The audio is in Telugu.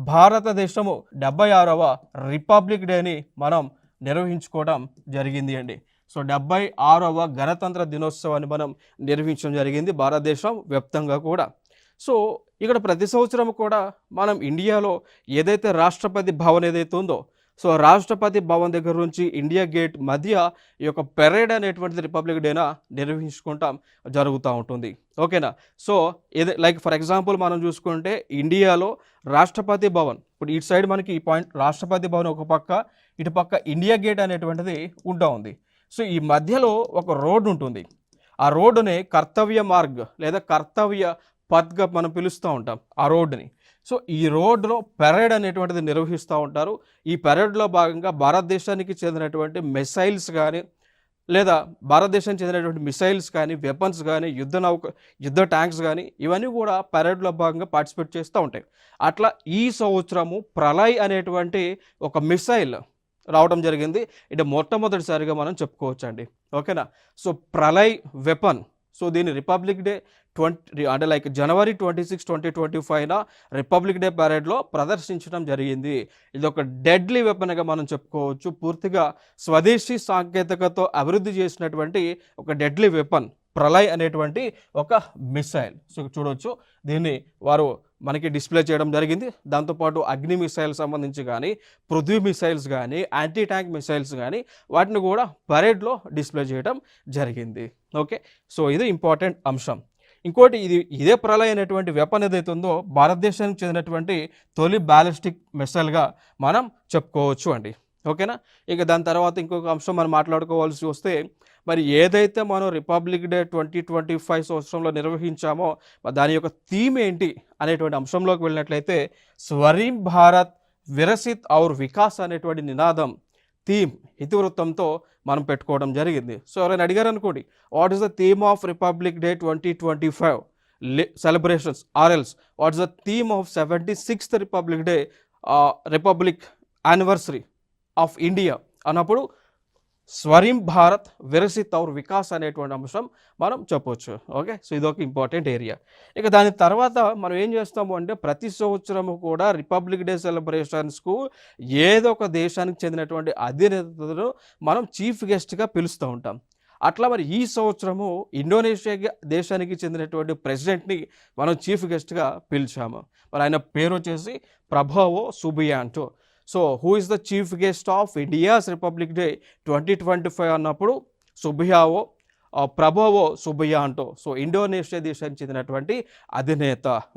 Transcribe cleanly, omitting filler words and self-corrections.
భారతదేశము 76వ రిపబ్లిక్ డేని మనం నిర్వహించుకోవడం జరిగింది అండి. సో 76వ గణతంత్ర దినోత్సవాన్ని మనం నిర్వహించడం జరిగింది భారతదేశం వ్యాప్తంగా కూడా. సో ఇక్కడ ప్రతి సంవత్సరం కూడా మనం ఇండియాలో ఏదైతే రాష్ట్రపతి భవన్ ఏదైతే ఉందో, సో రాష్ట్రపతి భవన్ దగ్గర నుంచి ఇండియా గేట్ మధ్య ఈ యొక్క పెరేడ్ అనేటువంటిది రిపబ్లిక్ డేనా నిర్వహించుకుంటాం జరుగుతూ ఉంటుంది. ఓకేనా. సో ఏదో లైక్ ఫర్ ఎగ్జాంపుల్ మనం చూసుకుంటే ఇండియాలో రాష్ట్రపతి భవన్, ఇప్పుడు ఇటు సైడ్ మనకి ఈ పాయింట్ రాష్ట్రపతి భవన్ ఒక పక్క, ఇటు పక్క ఇండియా గేట్ అనేటువంటిది ఉంటా ఉంది. సో ఈ మధ్యలో ఒక రోడ్డు ఉంటుంది. ఆ రోడ్డుని కర్తవ్య మార్గ్ లేదా కర్తవ్య పథ్గా మనం పిలుస్తూ ఉంటాం ఆ రోడ్డుని. సో ఈ రోడ్లో పెరేడ్ అనేటువంటిది నిర్వహిస్తూ ఉంటారు. ఈ పెరేడ్లో భాగంగా భారతదేశానికి చెందినటువంటి మిసైల్స్ కానీ లేదా భారతదేశానికి చెందినటువంటి మిసైల్స్ కానీ, వెపన్స్ కానీ, యుద్ధ ట్యాంక్స్ కానీ ఇవన్నీ కూడా పెరేడ్లో భాగంగా పార్టిసిపేట్ చేస్తూ ఉంటాయి. అట్లా ఈ సంవత్సరము ప్రళయ్ అనేటువంటి ఒక మిసైల్ రావడం జరిగింది. ఇది మొట్టమొదటిసారిగా మనం చెప్పుకోవచ్చు అండి. ఓకేనా. సో ప్రళయ్ వెపన్, సో దీన్ని రిపబ్లిక్ డే అంటే లైక్ జనవరి 26, 2025 రిపబ్లిక్ డే పరేడ్లో ప్రదర్శించడం జరిగింది. ఇది ఒక డెడ్లీ వెపన్గా మనం చెప్పుకోవచ్చు. పూర్తిగా స్వదేశీ సాంకేతికతో అభివృద్ధి చేసినటువంటి ఒక డెడ్లీ వెపన్ ప్రళయ్ అనేటువంటి ఒక మిసైల్. సో చూడవచ్చు, దీన్ని వారు మనకి డిస్ప్లే చేయడం జరిగింది. దాంతోపాటు అగ్ని మిసైల్ సంబంధించి కానీ, పృథ్వీ మిసైల్స్ కానీ, యాంటీ ట్యాంక్ మిసైల్స్ కానీ వాటిని కూడా పరేడ్లో డిస్ప్లే చేయడం జరిగింది. ఓకే. సో ఇది ఇంపార్టెంట్ అంశం. ఇంకోటి, ఇదే ప్రళయ్ అనేటువంటి వెపన్ ఏదైతే ఉందో భారతదేశానికి చెందినటువంటి తొలి బ్యాలిస్టిక్ మిసైల్గా మనం చెప్పుకోవచ్చు అండి. ఓకేనా. ఇక దాని తర్వాత ఇంకొక అంశం మనం మాట్లాడుకోవాల్సి వస్తే, మరి ఏదైతే మనం రిపబ్లిక్ డే 2025 సంవత్సరంలో నిర్వహించామో దాని యొక్క థీమ్ ఏంటి అనేటువంటి అంశంలోకి వెళ్ళినట్లయితే, స్వరీం భారత్ విరసిత్ ఔర్ వికాస్ అనేటువంటి నినాదం థీమ్ ఇతివృత్తంతో మనం పెట్టుకోవడం జరిగింది. సో ఎవరైనా అడిగారు అనుకోండి, what is the theme of republic day 2025 celebrations ఆర్ఎల్స్ what is the theme of 76th republic day republic anniversary of India అన్నప్పుడు స్వరీం భారత్ విరసిత్ ఔర్ వికాస్ అనేటువంటి అంశం మనం చెప్పొచ్చు. ఓకే. సో ఇదొక ఇంపార్టెంట్ ఏరియా. ఇక దాని తర్వాత మనం ఏం చేస్తాము అంటే, ప్రతి సంవత్సరము కూడా రిపబ్లిక్ డే సెలబ్రేషన్స్కు ఏదో ఒక దేశానికి చెందినటువంటి అధినేతను మనం చీఫ్ గెస్ట్గా పిలుస్తూ ఉంటాం. అట్లా మరి ఈ సంవత్సరము ఇండోనేషియా దేశానికి చెందినటువంటి ప్రెసిడెంట్ని మనం చీఫ్ గెస్ట్గా పిలిచాము. మరి ఆయన పేరు వచ్చేసి ప్రభోవో Subianto. So who is the chief guest of India's republic day 2025 అన్నప్పుడు ప్రభోవో సుబియాంటో. సో ఇండోనేషియా దేశానికి చెందినటువంటి అధినేత.